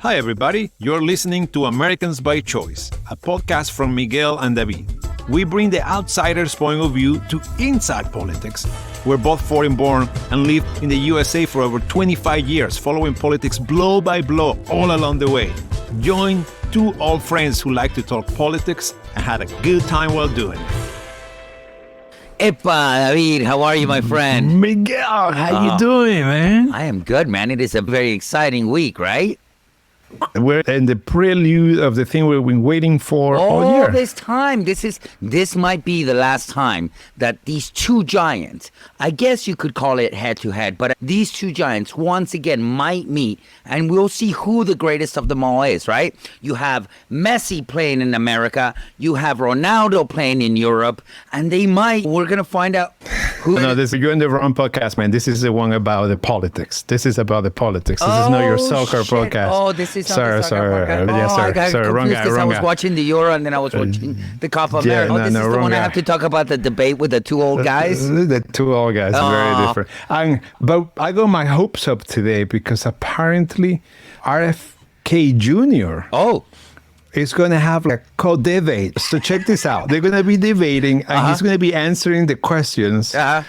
Hi, everybody. You're listening to Americans by Choice, a podcast from Miguel and David. We bring the outsider's point of view to inside politics. We're both foreign-born and lived in the USA for over 25 years, following politics blow by blow all along the way. Join two old friends who like to talk politics and had a good time while doing it. Epa, David, how are you, my friend? Miguel, how you doing, man? I am good, man. It is a very exciting week, right? We're in the prelude of the thing we've been waiting for all year. This time. This might be the last time that these two giants, I guess you could call it head-to-head, but these two giants once again might meet, and we'll see who the greatest of them all is, right? You have Messi playing in America, you have Ronaldo playing in Europe, and we're going to find out who... No, you're in the wrong podcast, man. This is the one about the politics. This is about the politics. This is not your soccer podcast. Oh, this is sorry. Yes, sir. Wrong guy. I was watching the Euro and then I was watching the Copa America. This is the one I have to talk about the debate with the two old guys. The two old guys, very different. But I got my hopes up today because apparently RFK Jr. is going to have a co-debate. So check this out. They're going to be debating and he's going to be answering the questions that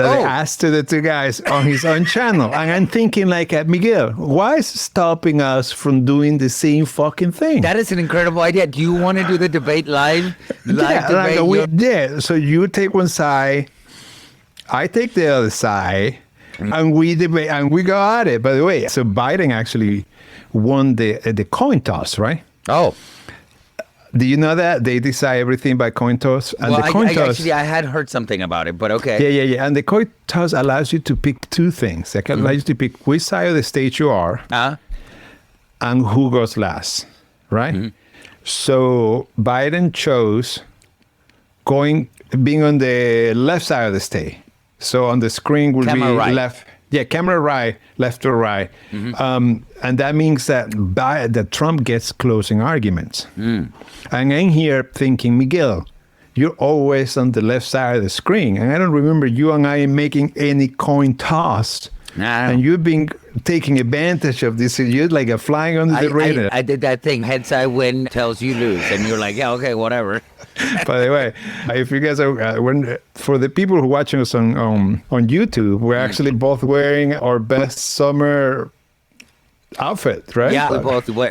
they asked to the two guys on his own channel. And I'm thinking like, Miguel, why is stopping us from doing the same fucking thing? That is an incredible idea. Do you want to do the debate live? So you take one side, I take the other side, and we debate, and we go at it. By the way, so Biden actually won the coin toss, right? Oh. Do you know that? They decide everything by coin toss. And the coin toss, actually, I had heard something about it, but okay. Yeah. And the coin toss allows you to pick two things. It allows you to pick which side of the stage you are and who goes last, right? Mm-hmm. So Biden chose being on the left side of the stage. So on the screen will be right. Left. Yeah, camera right, left or right. Mm-hmm. And that means that Trump gets closing arguments. And I'm here thinking, Miguel, you're always on the left side of the screen. And I don't remember you and I making any coin toss. And you've been taking advantage of this. You're like a flying under the radar. I did that thing. Heads I win, tails you lose. And you're like, yeah, okay, whatever. By the way, if you guys are, for the people who are watching us on YouTube, we're actually both wearing our best summer outfit, right? Yeah, we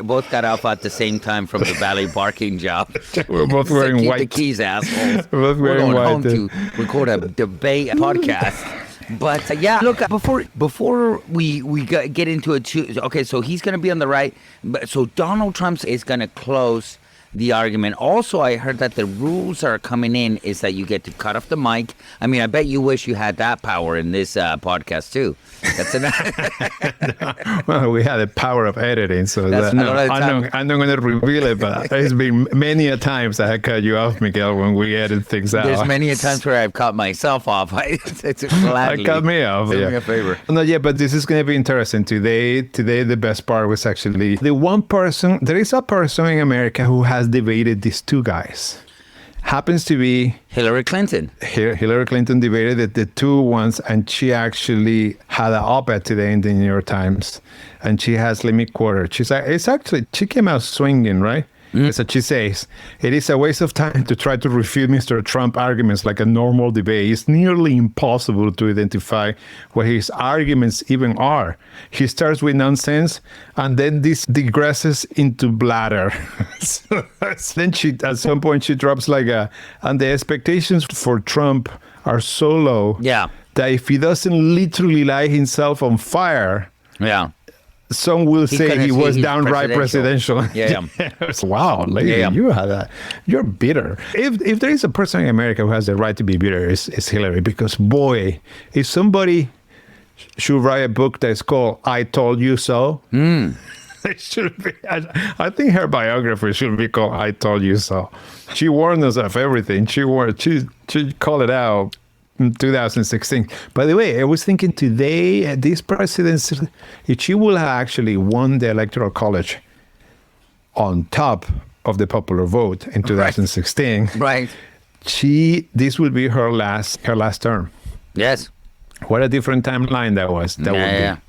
both got off at the same time from the valet barking job. We're both wearing white. The keys, assholes. We're both wearing white. Home to record a debate podcast. But look, before we get into it, okay, so he's going to be on the right. So Donald Trump is going to close the argument. Also, I heard that the rules are coming in is that you get to cut off the mic. I mean, I bet you wish you had that power in this podcast too. That's Well, we had the power of editing, so I'm not going to reveal it, but there's been many a times I cut you off, Miguel, when we edit things out. There's many a times where I've cut myself off. I cut me off. Do me a favor. No, but this is going to be interesting. Today, the best part was actually the one person. There is a person in America who has debated these two guys. Happens to be Hillary Clinton. Hillary Clinton debated the two ones, and she actually had an op-ed today in the New York Times, and she has, let me quote her. She came out swinging, right? So she says, it is a waste of time to try to refute Mr. Trump arguments like a normal debate. It's nearly impossible to identify what his arguments even are. He starts with nonsense, and then this digresses into blather. Then at some point she drops and the expectations for Trump are so low that if he doesn't literally light himself on fire, some will say he was downright presidential. Yeah. Wow, lady, you're bitter. If there is a person in America who has the right to be bitter, it's Hillary. Because boy, if somebody should write a book that's called "I Told You So," it should be. I think her biography should be called "I Told You So." She warned us of everything. She called it out. 2016. By the way, I was thinking today, this presidency, if she will have actually won the Electoral College on top of the popular vote in 2016, this will be her last term. Yes. What a different timeline that was. That would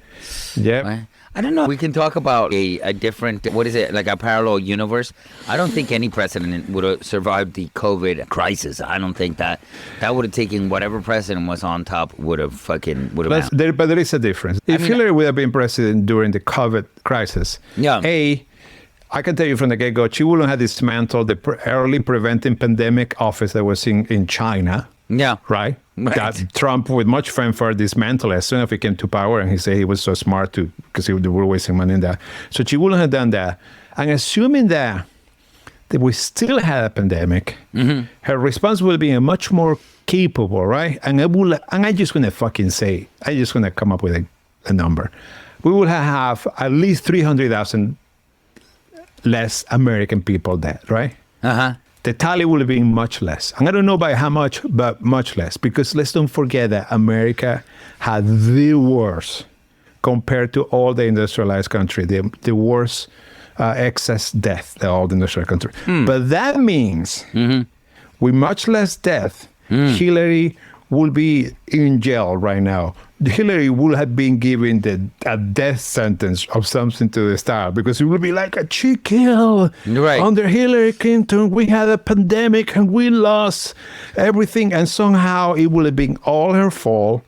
be. Yeah. I don't know. We can talk about a different, what is it, like a parallel universe. I don't think any president would have survived the COVID crisis. I don't think that would have taken whatever president was on top would have. But there is a difference. If Hillary would have been president during the COVID crisis, I can tell you from the get-go, she wouldn't have dismantled the early preventing pandemic office that was in China. Yeah. Right? That Trump, with much fanfare, dismantled as soon as he came to power, and he said he was so smart because they were wasting money in that. So she wouldn't have done that. And assuming that we still had a pandemic, her response will be much more capable, right? And I'm just going to fucking say, I'm just going to come up with a number. We will have at least 300,000 less American people dead, right? The tally will be much less. And I don't know by how much, but much less. Because let's don't forget that America had the worst, compared to all the industrialized country, the worst excess death of all the industrial country. But that means with much less death, Hillary will be in jail right now. Hillary would have been given a death sentence of something to the style, because it would be like a cheat kill. Right. Under Hillary Clinton, we had a pandemic and we lost everything, and somehow it would have been all her fault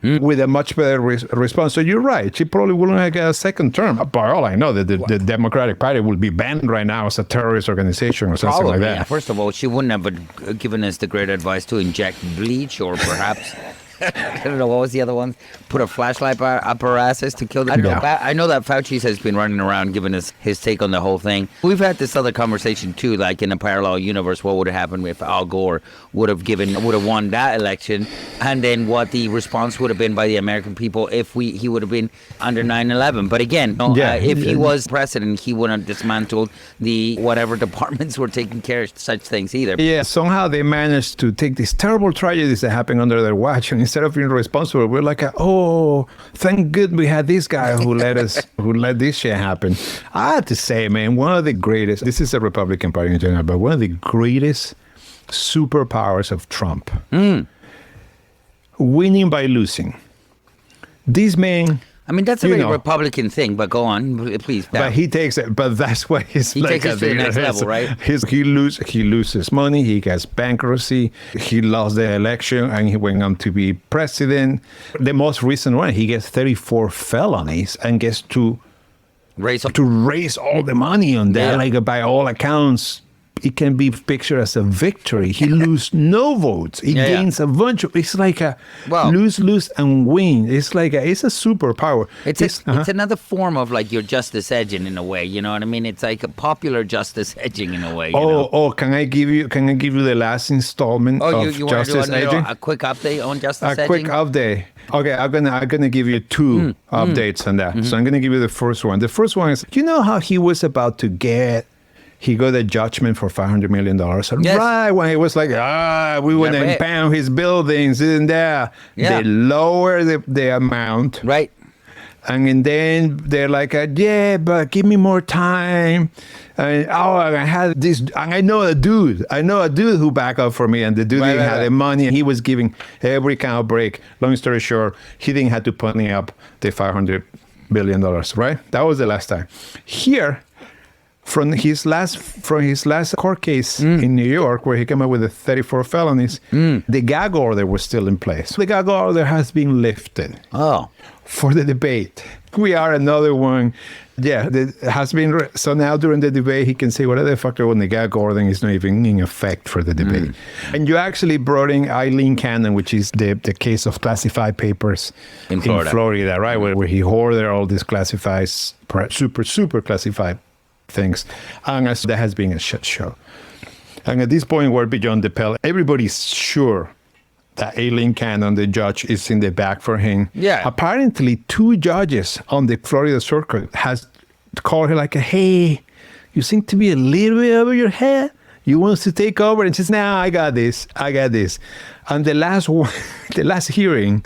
with a much better response. So you're right. She probably wouldn't have got a second term. By all I know, the Democratic Party will be banned right now as a terrorist organization or something like that. Yeah. First of all, she wouldn't have given us the great advice to inject bleach, or perhaps... I don't know, what was the other one? Put a flashlight apparatus to kill the... I know that Fauci has been running around giving us his take on the whole thing. We've had this other conversation too, like in a parallel universe, what would have happened if Al Gore would have won that election, and then what the response would have been by the American people if he would have been under 9/11. But again, if he was president, he wouldn't have dismantled the whatever departments were taking care of such things either. Yeah, somehow they managed to take these terrible tragedies that happened under their watch, and instead of being responsible, we're like, oh, thank good we had this guy who let this shit happen. I have to say, man, one of the greatest, this is the Republican Party in general, but one of the greatest superpowers of Trump, winning by losing. This man... I mean, that's a very Republican thing, but go on, please. But he takes it. But that's why he takes it to the next level, right? He loses money. He gets bankruptcy. He lost the election, and he went on to be president. The most recent one, he gets 34 felonies and gets to raise all the money on that. Like, by all accounts, it can be pictured as a victory. He loses no votes. He gains a bunch of... It's like a lose, and win. It's like it's a superpower. It's another form of like your justice edging in a way. You know what I mean? It's like a popular justice edging in a way. Can I give you the last installment of justice edging? A quick update on justice edging? A quick update. Okay, I'm gonna give you two updates on that. So I'm gonna give you the first one. The first one is, you know how he was about to get... He got a judgment for $500 million. Right when he was like, we want to impound his buildings, and there. They lower the amount. Right. And then they're like, but give me more time. And I had this, and I know a dude who backed up for me, and the dude had the money, and he was giving every kind of break. Long story short, he didn't have to pony up the $500 billion, right? That was the last time. Here, from his last court case in New York, where he came up with the 34 felonies, the gag order was still in place. The gag order has been lifted for the debate. We are another one. Yeah, that has been. So now during the debate, he can say whatever the fuck when the gag order is not even in effect for the debate. And you actually brought in Eileen Cannon, which is the case of classified papers in Florida, right? Where he hoarded all these classified, super classified things, and that has been a shit show. And at this point, we're beyond the pale. Everybody's sure that Eileen Cannon, the judge, is in the back for him. Yeah. Apparently, 2 judges on the Florida circuit has called her like, hey, you seem to be a little bit over your head. You want us to take over? And she says, I got this. And the last hearing,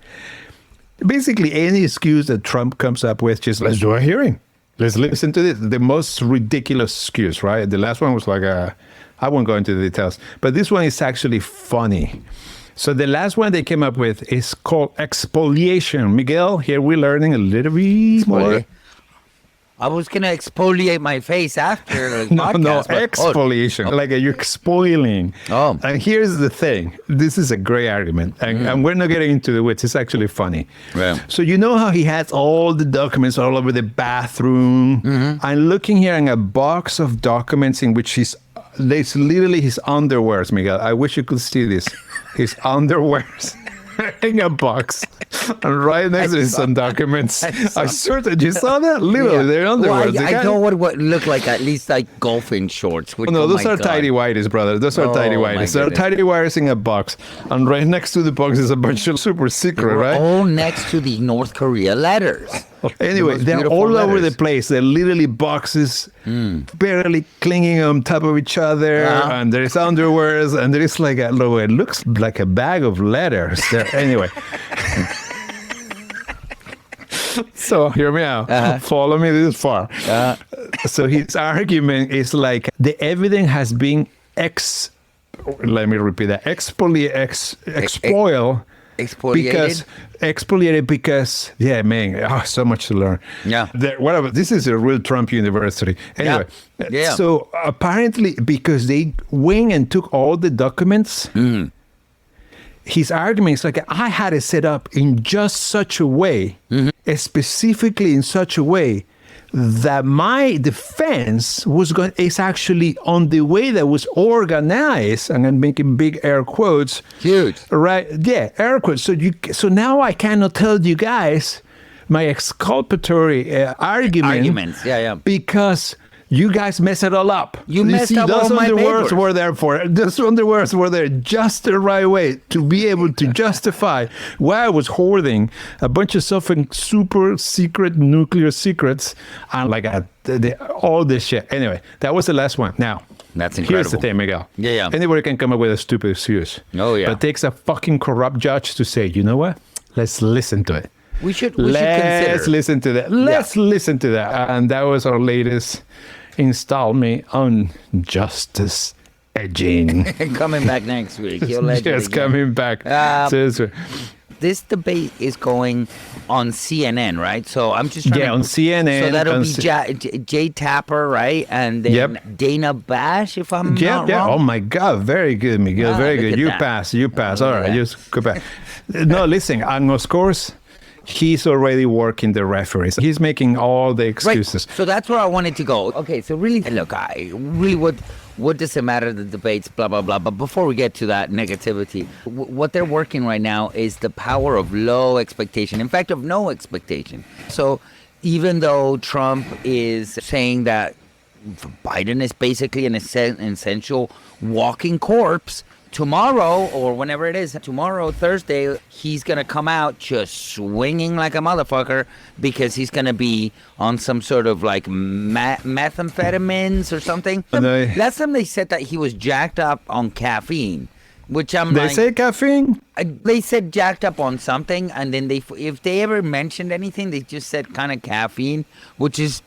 basically any excuse that Trump comes up with, just let's do a hearing. Let's listen to this. The most ridiculous excuse, right? The last one was like, I won't go into the details, but this one is actually funny. So the last one they came up with is called expoliation. Miguel, here we're learning a little bit more. I was gonna exfoliate my face after the No, podcast. but- exfoliation. Like you're spoiling. Oh. And here's the thing. This is a great argument. And we're not getting into the wits. It's actually funny. Yeah. So you know how he has all the documents all over the bathroom? I'm looking here in a box of documents in which there's literally his underwears, Miguel. I wish you could see this. His underwears. In a box, and right next to some documents. I swear that you saw that. Literally, they're underwear. Well, I know what look like at least like golfing shorts. Which, No, oh those my are God. tidy whities, brother. Those are Oh, tidy my whities. They're goodness. tidy whities in a box, and right next to the box is a bunch of super secret, We're right? all next to the North Korea letters. Anyway, most they're beautiful all over letters. the place. They're literally boxes, barely clinging on top of each other, and there's underwears, and there is like it looks like a bag of letters. There, anyway. So hear me out. Follow me this far. So his argument is like the evidence has been let me repeat that. Expoliated because so much to learn. Yeah. Whatever. This is a real Trump university. Anyway, Yeah. so apparently because they went and took all the documents, his argument is like, I had it set up in just such a way, specifically in such a way that my defense is actually on the way that was organized, and I'm making big air quotes. Huge. Right? Yeah, air quotes. So now I cannot tell you guys my exculpatory Arguments. Yeah. because you guys mess it all up. You messed up those all my underwears papers. were there for those underwears were there just the right way to be able to justify why I was hoarding a bunch of something super secret nuclear secrets and like all this shit. Anyway, that was the last one. Now, That's here's incredible. the thing, Miguel. Yeah. Anybody can come up with a stupid excuse. Oh, yeah. But it takes a fucking corrupt judge to say, you know what? Let's listen to it. We should Let's consider. listen to that. Let's listen to that. And that was our latest installment on justice edging. Coming back next week. You'll let Yes, coming back. This debate is going on CNN, right? So I'm just trying On CNN. So that'll on be Jay Tapper, right? And then Dana Bash, if I'm not wrong. Oh my God, very good, Miguel. Very look good. at You that. pass. You pass. Look All at right, that. just go back. No, listen. And of course, he's already working the referees. He's making all the excuses. Right. So that's where I wanted to go. Okay, so really, look, what does it matter, the debates, blah, blah, blah. But before we get to that negativity, what they're working right now is the power of low expectation. In fact, of no expectation. So even though Trump is saying that Biden is basically an essential walking corpse, tomorrow, or whenever it is, tomorrow, Thursday, he's going to come out just swinging like a motherfucker because he's going to be on some sort of like methamphetamines or something. Last time they said that he was jacked up on caffeine, which I'm They say caffeine? they said jacked up on something, and then if they ever mentioned anything, they just said kind of caffeine, which is,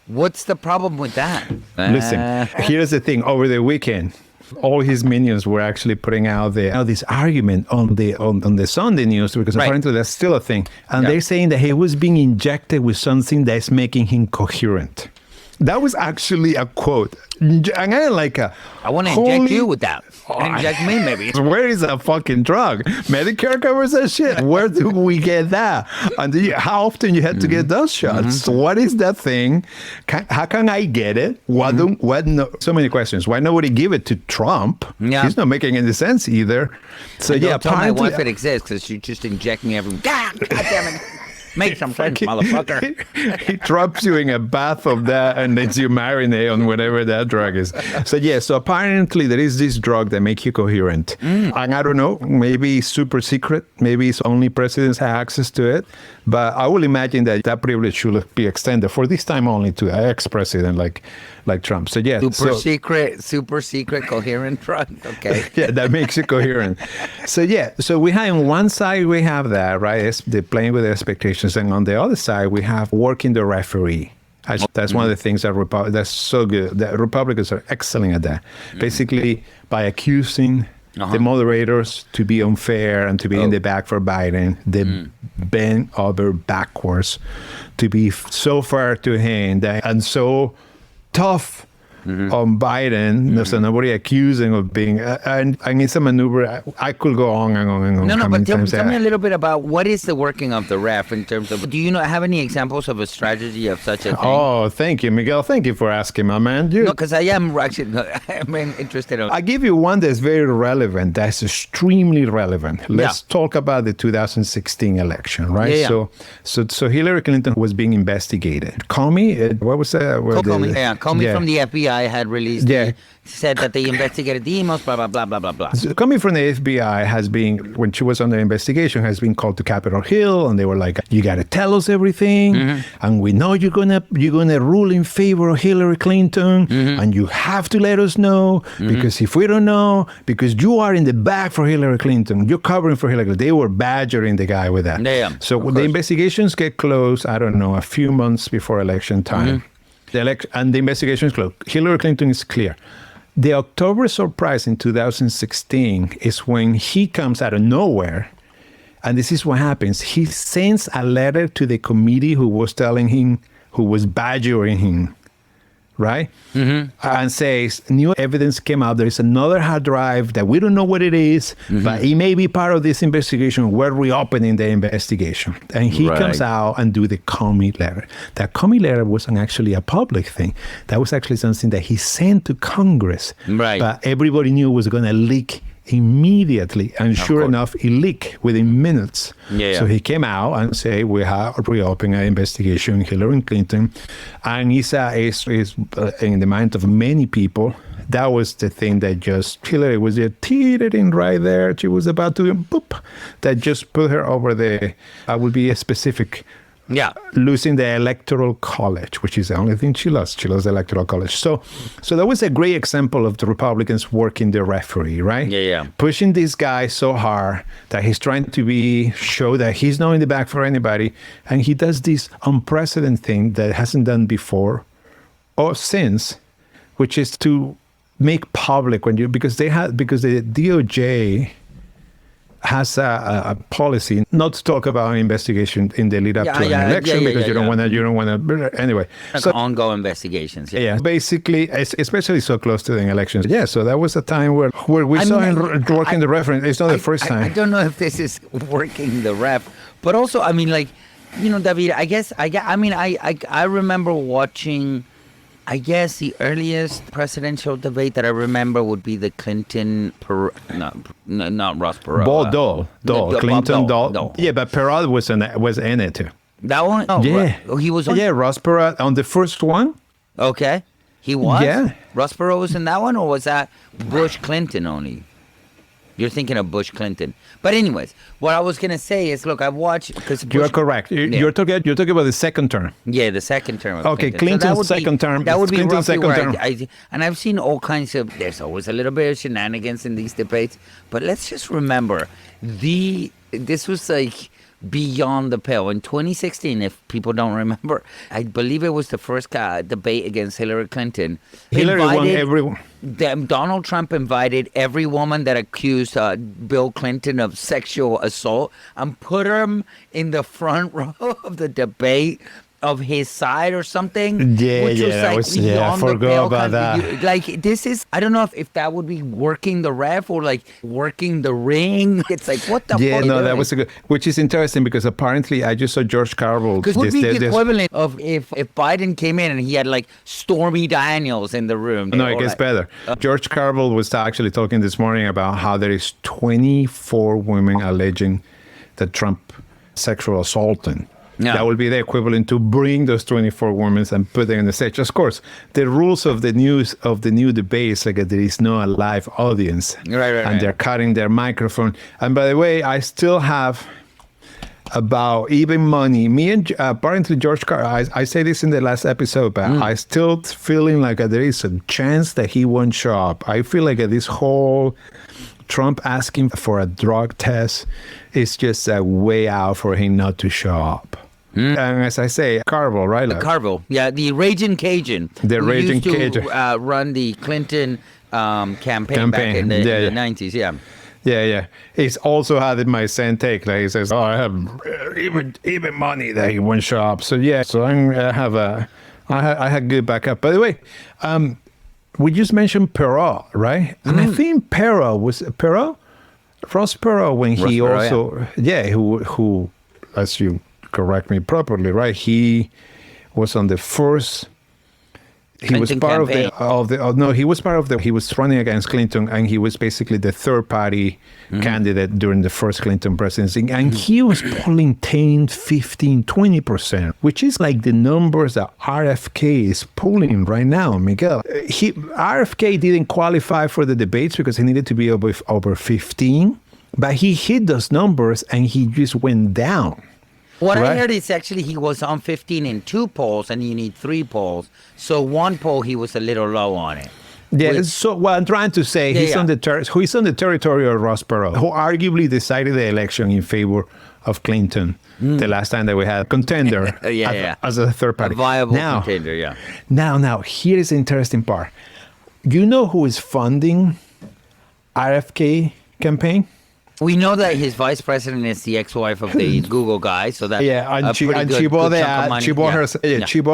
what's the problem with that? Listen, here's the thing. Over the weekend, all his minions were actually putting out this argument on the Sunday news because apparently that's still a thing. And they're saying that he was being injected with something that's making him coherent. That was actually a quote. And I like I want to inject you with that. Inject me, maybe. Where is that fucking drug? Medicare covers that shit. Where do we get that? And how often you had to get those shots? What is that thing? How can I get it? What no? So many questions. Why nobody give it to Trump? Yeah. He's not making any sense either. So Don't tell my apparently wife it exists because she just inject me every. God damn it! Make some sense, motherfucker. He drops you in a bath of that and lets you marinate on whatever that drug is. So apparently there is this drug that makes you coherent. And I don't know, maybe it's super secret. Maybe it's only presidents have access to it. But I will imagine that privilege should be extended for this time only to an ex-president like Trump. So super secret coherent drug. Okay. Yeah, that makes it coherent. So we have on one side we have that, right? It's the playing with expectations, and on the other side we have working the referee. That's one of the things that's so good. That Republicans are excellent at that. Basically, by accusing the moderators to be unfair and to be in the back for Biden. They bent over backwards to be so fair to him and so tough on Biden, so nobody accusing of being, and it's a maneuver. I could go on and on and on. No, but tell me a little bit about what is the working of the ref in terms of, do you have any examples of a strategy of such a thing? Oh, thank you, Miguel. Thank you for asking, my man. No, because I am actually I'm interested in. I give you one that's very relevant, that's extremely relevant. Let's talk about the 2016 election, right? Yeah. So Hillary Clinton was being investigated. Comey, what was that? Comey from the FBI had released, said that they investigated the emails, blah, blah, blah, blah, blah, blah. So coming from the FBI has been, when she was under investigation, has been called to Capitol Hill, and they were like, you got to tell us everything, and we know you're gonna rule in favor of Hillary Clinton, and you have to let us know, because if we don't know, because you are in the back for Hillary Clinton, you're covering for Hillary Clinton. They were badgering the guy with that. So when the investigations get closed, I don't know, a few months before election time, and the investigation is closed. Hillary Clinton is clear. The October surprise in 2016 is when he comes out of nowhere, and this is what happens. He sends a letter to the committee who was telling him, who was badgering him, right? And says, new evidence came out. There is another hard drive that we don't know what it is, but it may be part of this investigation. We're reopening the investigation. And he comes out and do the Comey letter. That Comey letter wasn't actually a public thing. That was actually something that he sent to Congress. But everybody knew it was going to leak immediately, and sure enough, it leaked within minutes. So he came out and said, we have reopened an investigation in Hillary Clinton, and it's in the mind of many people. That was the thing that just, Hillary was just teetering right there. She was about to, boop, that just put her over the, I will be specific, losing the electoral college, which is the only thing she lost. She lost the electoral college. So that was a great example of the Republicans working the referee, right? Pushing this guy so hard that he's trying to show that he's not in the back for anybody, and he does this unprecedented thing that hasn't done before or since, which is to make public because the DOJ has a policy not to talk about an investigation in the lead up to an election because you don't want to anyway. So ongoing investigations. Basically, especially so close to the elections. So that was a time where we saw him working the reference. It's not the first time. I don't know if this is working the ref, but also, I mean, like, David, I remember watching, I guess the earliest presidential debate that I remember would be the Clinton, not Ross Perot. Dole, Clinton, Dole. Yeah, but Perot was in it too. That one? Oh, he was on? Yeah, Ross Perot on the first one. Okay. He was? Yeah. Ross Perot was in that one, or was that Bush Clinton only? You're thinking of Bush Clinton. But anyways, what I was going to say is, look, I've watched... You're correct. You're talking about the second term. Yeah, the second term of Clinton. Clinton's second term. That would be Clinton's roughly second where term. and I've seen all kinds of... There's always a little bit of shenanigans in these debates. But let's just remember, this was like beyond the pale. In 2016, if people don't remember, I believe it was the first debate against Hillary Clinton. Hillary won every... Donald Trump invited every woman that accused Bill Clinton of sexual assault and put him in the front row of the debate of his side or something. I forgot about that. This is, I don't know if that would be working the ref or like working the ring. It's like, what the fuck? No, that was a good, which is interesting because apparently I just saw George Carvel. Because would be the equivalent of if Biden came in and he had like Stormy Daniels in the room. No, it gets better. George Carvel was actually talking this morning about how there is 24 women alleging that Trump sexual assaulted. That would be the equivalent to bring those 24 women and put them on the stage. Of course, the rules of the new debate is like there is no live audience, and they're cutting their microphone. And by the way, I still have about even money. Me and apparently George Carl. I say this in the last episode, but I still feeling like there is a chance that he won't show up. I feel like this whole Trump asking for a drug test is just a way out for him not to show up. And as I say, Carvel, right? Carvel, the Raging Cajun. The Raging Cajun. Run the Clinton campaign back in the 90s. Yeah. Yeah. He's also had it my same take. Like he says, "Oh, I have even money that he won't show up." So yeah, so I had good backup. By the way, we just mentioned Perot, right? And I think Ross Perot, when he Ross Perot, also who, as you correct me properly, right? He was on the first. He was part he was running against Clinton, and he was basically the third party candidate during the first Clinton presidency. And he was polling 10, 15, 20%, which is like the numbers that RFK is polling right now, Miguel. RFK didn't qualify for the debates because he needed to be over 15, but he hit those numbers and he just went down. What I heard is actually he was on 15 in 2 polls, and you need 3 polls. So 1 poll, he was a little low on it. Yeah, so what I'm trying to say, he's on the territory of Ross Perot, who arguably decided the election in favor of Clinton the last time that we had a contender as a third party. A viable contender, yeah. Now, here is the interesting part. You know who is funding RFK campaign? We know that his vice president is the ex-wife of the Google guy, so that's she bought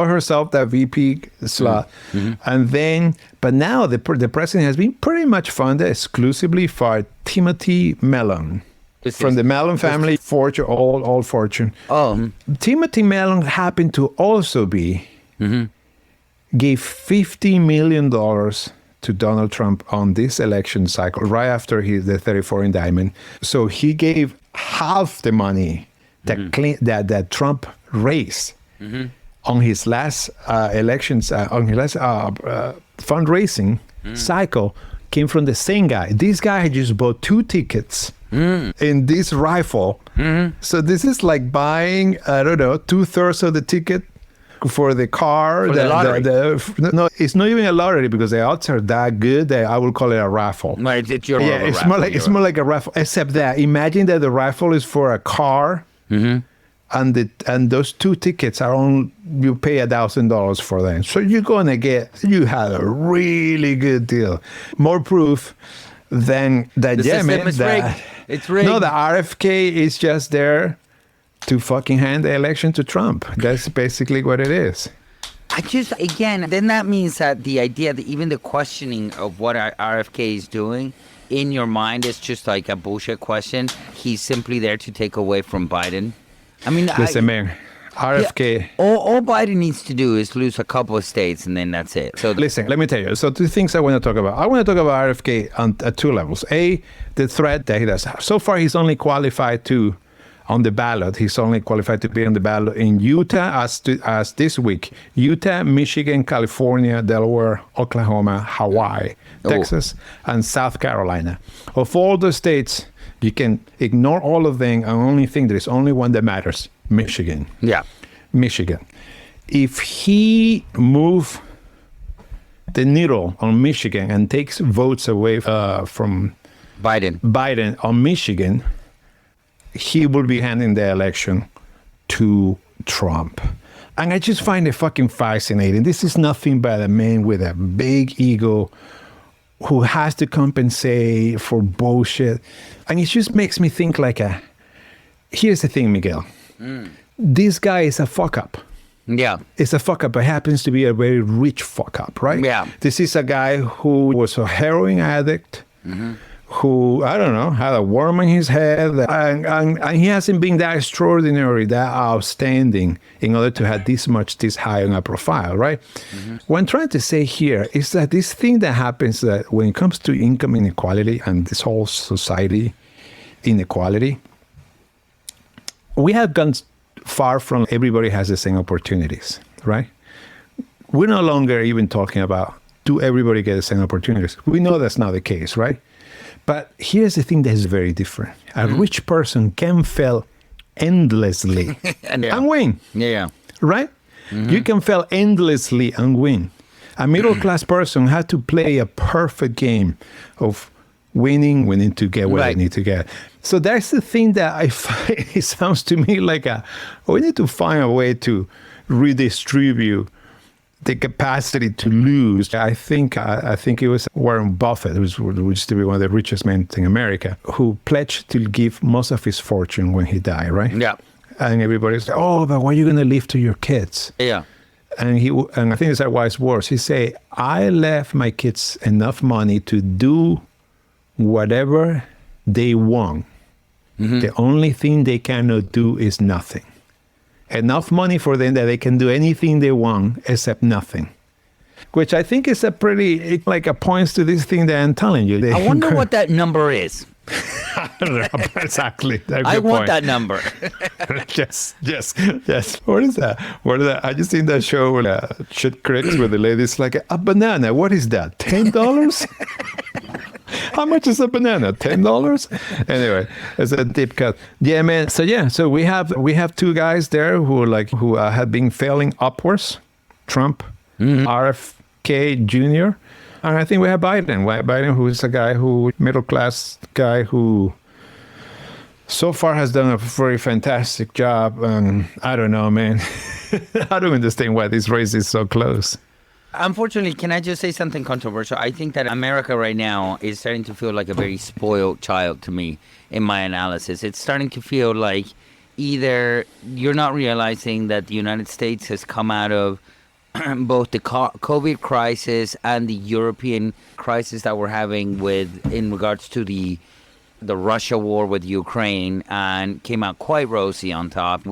herself that VP slot, and then, but now the president has been pretty much funded exclusively for Timothy Mellon from the Mellon family, fortune, all fortune. Timothy Mellon happened to also be gave $50 million to Donald Trump on this election cycle, right after the 34 indictment. So he gave half the money that Trump raised on his last elections, on his last fundraising cycle, came from the same guy. This guy had just bought 2 tickets in this rifle. So this is like buying, 2/3 of the ticket for the car. For the lottery. No, it's not even a lottery because the odds are that good that I will call it a raffle. Right, it's your it's more like a raffle, except that imagine that the raffle is for a car, and those 2 tickets are on, you pay $1,000 for them. So you had a really good deal. More proof than that. The system is rigged. It's rigged. No, the RFK is just there to fucking hand the election to Trump. That's basically what it is. Then that means that the idea that even the questioning of what RFK is doing in your mind is just like a bullshit question. He's simply there to take away from Biden. I mean, listen, man, RFK. All Biden needs to do is lose a couple of states, and then that's it. So listen, let me tell you. So 2 things I want to talk about. I want to talk about RFK at 2 levels. A, the threat that he does. So far, he's only qualified to. On the ballot, he's only qualified to be on the ballot in Utah as this week. Utah, Michigan, California, Delaware, Oklahoma, Hawaii, Texas, and South Carolina. Of all the states, you can ignore all of them and only think there is only one that matters, Michigan. Yeah. Michigan. If he moves the needle on Michigan and takes votes away from Biden on Michigan, he will be handing the election to Trump. And I just find it fucking fascinating. This is nothing but a man with a big ego who has to compensate for bullshit. And it just makes me think here's the thing, Miguel. This guy is a fuck up. Yeah. It's a fuck up, but happens to be a very rich fuck up, right? Yeah. This is a guy who was a heroin addict, who, I don't know, had a worm in his head, and he hasn't been that extraordinary, that outstanding in order to have this high on a profile, right? What I'm trying to say here is that this thing that happens that when it comes to income inequality and this whole society inequality, we have gone far from everybody has the same opportunities, right? We're no longer even talking about do everybody get the same opportunities. We know that's not the case, right? But here's the thing that is very different. A rich person can fail endlessly and win. Yeah. Right? You can fail endlessly and win. A middle-class person had to play a perfect game of winning to get what they need to get. So that's the thing that it sounds to me like we need to find a way to redistribute the capacity to lose. I think it was Warren Buffett, who used to be one of the richest men in America, who pledged to give most of his fortune when he died, right? Yeah. And everybody's like, oh, but what are you going to leave to your kids? Yeah. And I think it's our wise words. He say, I left my kids enough money to do whatever they want. Mm-hmm. The only thing they cannot do is nothing. Enough money for them that they can do anything they want except nothing. Which I think is it points to this thing that I'm telling you. I wonder what that number is. I don't know exactly. I want that number. Yes. What is that? I just seen that show, Shit Critics, where the lady's like, a banana, what is that? $10? How much is a banana? $10? Anyway, it's a deep cut. Yeah, man. So we have two guys there who have been failing upwards. Trump, RFK Jr. And I think we have Biden, who is a middle class guy who so far has done a very fantastic job. I don't know, man. I don't understand why this race is so close. Unfortunately, can I just say something controversial? I think that America right now is starting to feel like a very spoiled child to me in my analysis. It's starting to feel like either you're not realizing that the United States has come out of both the COVID crisis and the European crisis that we're having in regards to the Russia war with Ukraine, and came out quite rosy on top.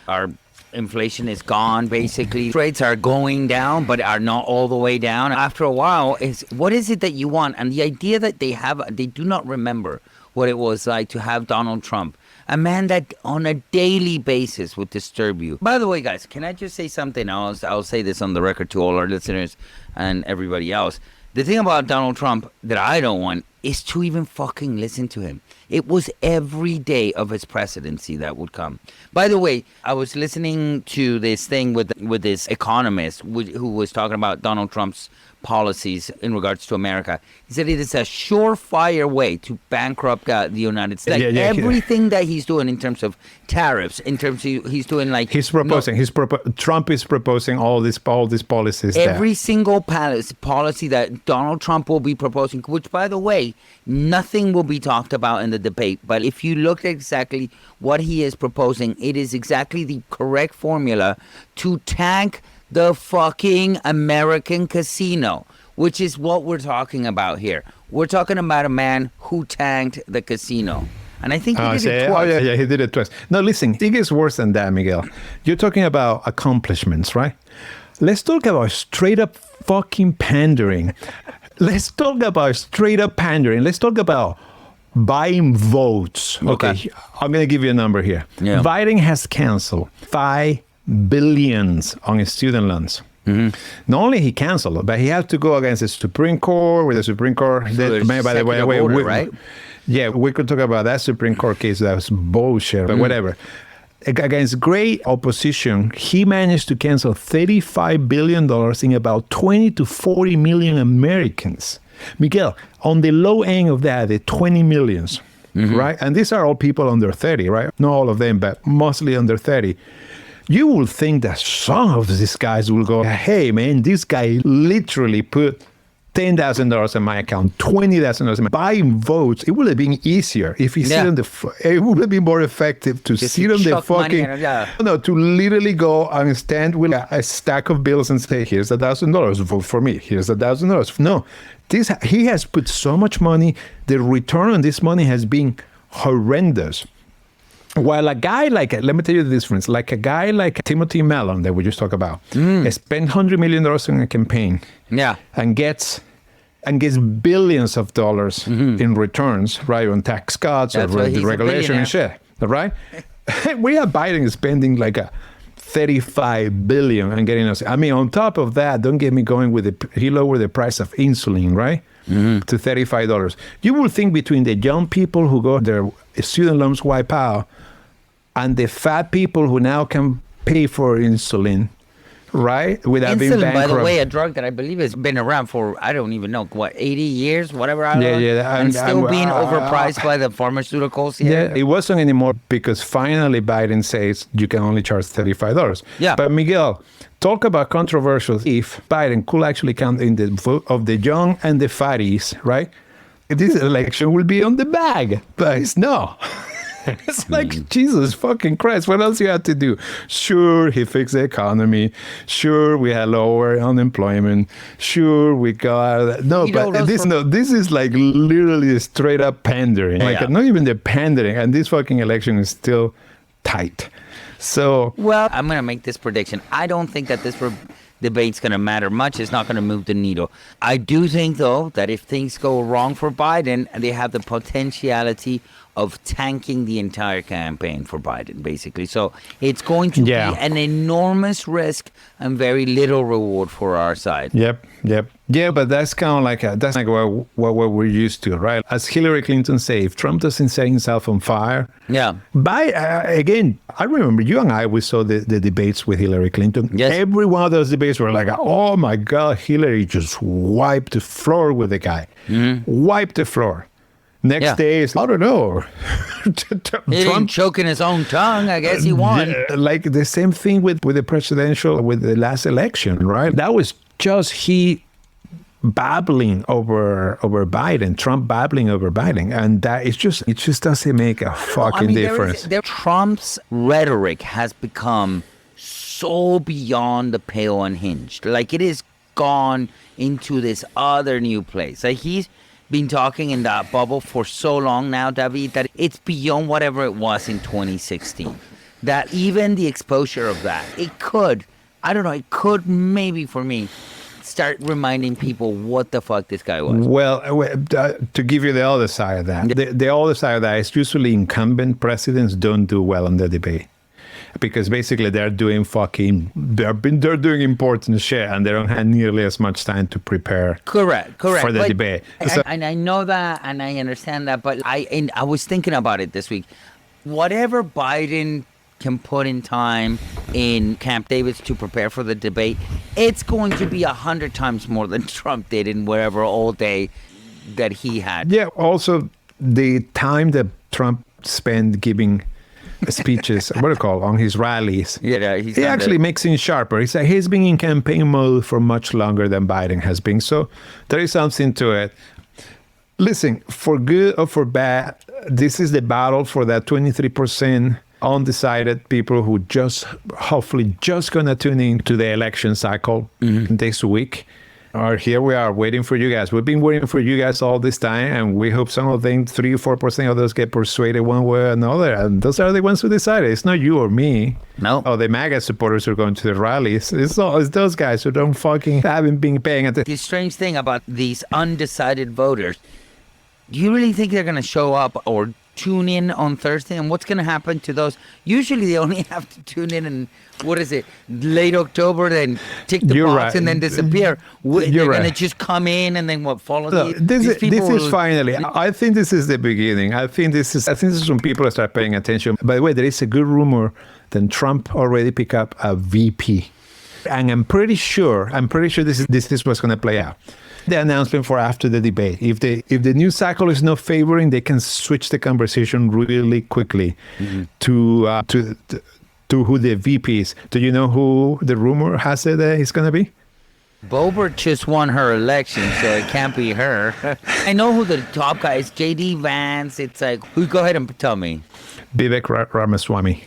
Our inflation is gone, basically. Rates are going down, but are not all the way down. After a while, what is it that you want? And the idea that they do not remember what it was like to have Donald Trump, a man that on a daily basis would disturb you. By the way, guys, can I just say something? I'll say this on the record to all our listeners and everybody else. The thing about Donald Trump that I don't want is to even fucking listen to him. It was every day of his presidency that would come. By the way, I was listening to this thing with this economist who was talking about Donald Trump's policies in regards to America. He said it is a surefire way to bankrupt the United States. Everything that he's doing in terms of tariffs, in terms of he's doing Trump is proposing all these policies. Every single policy that Donald Trump will be proposing, which, by the way, nothing will be talked about in the debate. But if you look at exactly what he is proposing, it is exactly the correct formula to tank the fucking American casino, which is what we're talking about here. We're talking about a man who tanked the casino. And I think he did it twice. Yeah, he did it twice. No, listen, I think it's worse than that, Miguel. You're talking about accomplishments, right? Let's talk about straight up fucking pandering. Let's talk about buying votes. Okay. I'm going to give you a number here. Yeah. Biden has canceled $5 billion on his student loans. Mm-hmm. Not only he canceled, but he had to go against the Supreme Court. With the Supreme Court, right? Yeah, we could talk about that Supreme Court case. That was bullshit, but whatever. Against great opposition, he managed to cancel $35 billion in about 20 to 40 million Americans. Miguel, on the low end of that, the 20 millions, right? And these are all people under 30, right? Not all of them, but mostly under 30. You will think that some of these guys will go, hey, man, this guy literally put $10,000 in my account, $20,000 in my buying votes. It would have been easier if he sit on it would have been more effective to sit on the fucking, to literally go and stand with a stack of bills and say, here's $1,000, vote for me. Here's $1,000. No, he has put so much money. The return on this money has been horrendous. While a guy let me tell you the difference, like a guy like Timothy Mellon that we just talked about, spent $100 million in a campaign, and gets billions of dollars in returns, right, on tax cuts or regulation and shit, right? We have Biden spending like a $35 billion and getting us. I mean, on top of that, don't get me going he lowered the price of insulin, right? To $35. You will think between the young people who got their student loans wiped out and the fat people who now can pay for insulin, right? Without being Insulin, bankrupt. by the way, a drug that I believe has been around for, I don't even know, 80 years, whatever. Yeah. And still being overpriced by the pharmaceuticals here. Yeah, it wasn't anymore because finally Biden says you can only charge $35. Yeah. But Miguel, talk about controversial. If Biden could actually count in the vote of the young and the fatties, right? This election will be on the bag, but it's no. It's like, Jesus fucking Christ, what else you have to do? Sure, he fixed the economy. Sure, we had lower unemployment. Sure, we got... No, but this is like literally straight up pandering. Like, not even the pandering. And this fucking election is still tight. So... Well, I'm going to make this prediction. I don't think that this debate's going to matter much. It's not going to move the needle. I do think, though, that if things go wrong for Biden, they have the potentiality of tanking the entire campaign for Biden, basically. So it's going to be an enormous risk and very little reward for our side. Yep. Yeah, but that's kind of like what we're used to, right? As Hillary Clinton said, if Trump doesn't set himself on fire, again, I remember you and I, we saw the debates with Hillary Clinton. Yes. Every one of those debates were like, oh my God, Hillary just wiped the floor with the guy. Wiped the floor. Next day, I don't know. Trump choking his own tongue. I guess he won. Like the same thing with the presidential, with the last election, right? That was just he babbling over Biden, Trump babbling over Biden. And that it just doesn't make a fucking difference. Trump's rhetoric has become so beyond the pale unhinged. Like, it is gone into this other new place. Like, he's been talking in that bubble for so long now, David, that it's beyond whatever it was in 2016. That even the exposure of that, it could maybe for me start reminding people what the fuck this guy was. Well, to give you the other side of that, the other side of that is usually incumbent presidents don't do well on the debate. Because basically they're doing important shit and they don't have nearly as much time to prepare. Correct. For the debate. And I know that and I understand that, but I was thinking about it this week. Whatever Biden can put in time in Camp David to prepare for the debate, it's going to be 100 times more than Trump did in whatever all day that he had. Yeah. Also, the time that Trump spent giving speeches, what do you call, on his rallies. Yeah, he actually makes him sharper. He's been in campaign mode for much longer than Biden has been. So there is something to it. Listen, for good or for bad, this is the battle for that 23% undecided people who hopefully just going to tune in to the election cycle this week. Or here we are waiting for you guys. We've been waiting for you guys all this time, and we hope some of them, 3 or 4% of those get persuaded one way or another. And those are the ones who decide. It's not you or me. No. Or the MAGA supporters who are going to the rallies. It's those guys who haven't been paying attention. The strange thing about these undecided voters, do you really think they're going to show up or tune in on Thursday? And what's going to happen to those? Usually they only have to tune in late October, then tick the box and then disappear. They're going to just come in and then follow this is finally, I think this is the beginning. I think this is when people start paying attention. By the way, there is a good rumor that Trump already picked up a VP. And I'm pretty sure this is what's going to play out. The announcement for after the debate. If the news cycle is not favoring, they can switch the conversation really quickly to who the VP is. Do you know who the rumor has it is going to be? Boebert just won her election, so it can't be her. I know who the top guy is. J.D. Vance. It's like, who? Go ahead and tell me. Vivek Ramaswamy.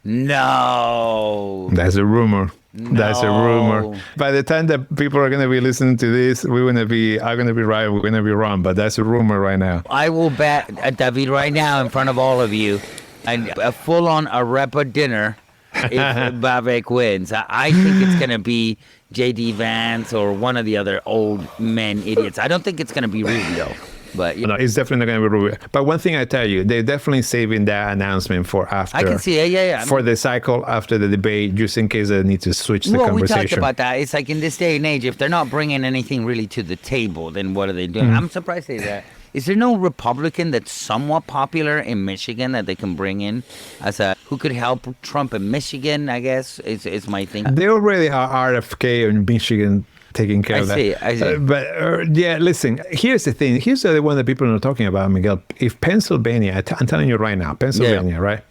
No. That's a rumor. No. That's a rumor. By the time that people are going to be listening to this, I'm going to be right, we're going to be wrong, but that's a rumor right now. I will bet, David, right now in front of all of you, a full-on arepa dinner if Vivek wins. I think it's going to be J.D. Vance or one of the other old men idiots. I don't think it's going to be Rubio. But no, it's definitely not going to be Rubio. But one thing I tell you, they're definitely saving that announcement for after. I can see it, yeah. For the cycle after the debate, just in case they need to switch the conversation. We talked about that. It's like in this day and age, if they're not bringing anything really to the table, then what are they doing? I'm surprised they Is there no Republican that's somewhat popular in Michigan that they can bring in as a who could help Trump in Michigan? I guess is my thing. They already are RFK in Michigan taking care of that. I see. But yeah, listen, here's the thing. Here's the one that people are not talking about, Miguel. If Pennsylvania, I'm telling you right now, Pennsylvania, right?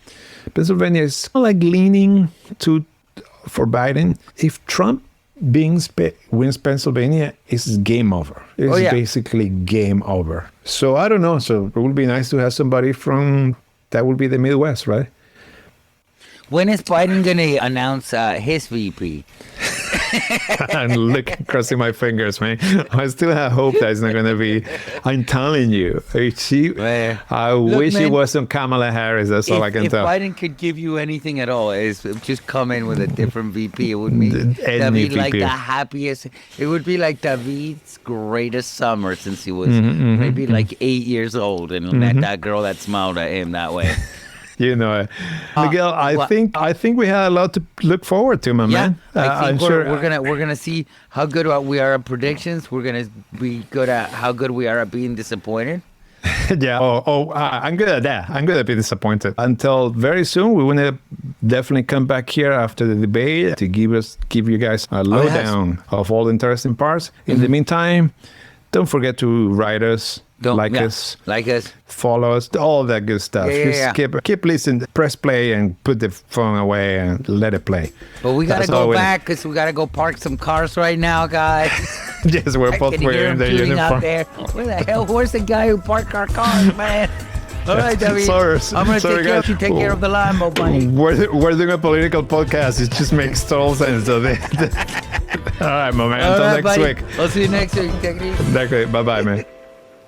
Pennsylvania is like leaning for Biden. If Trump wins Pennsylvania, it's game over. It's basically game over. So I don't know. So it would be nice to have somebody from, that would be the Midwest, right? When is Biden going to announce his VP? I'm crossing my fingers, man. I still have hope that it's not going to be. I'm telling you. I wish it wasn't Kamala Harris. That's all I can tell. If Biden could give you anything at all, is just come in with a different VP. It would be David like the happiest. It would be like David's greatest summer since he was maybe like 8 years old, and that girl that smiled at him that way. You know it. Miguel, I think we had a lot to look forward to, my man. I think we're gonna see how good we are at predictions. We're gonna be good at how good we are at being disappointed. Yeah. I'm good at that. I'm good at being disappointed. Until very soon, we want to definitely come back here after the debate to give you guys a lowdown of all the interesting parts. In the meantime, don't forget to write us. Like us, follow us, all that good stuff. Keep listening, press play, and put the phone away and let it play. But we gotta go back because we gotta go park some cars right now, guys. Yes, we're both wearing the uniform. Out there. Where the hell? Where's the guy who parked our cars, man? All right, David. I'm gonna take care of the Lambo, buddy. We're doing a political podcast. It just makes total sense. So all right, my man. Until next week. I'll see you next week. Take it easy. Bye-bye, man.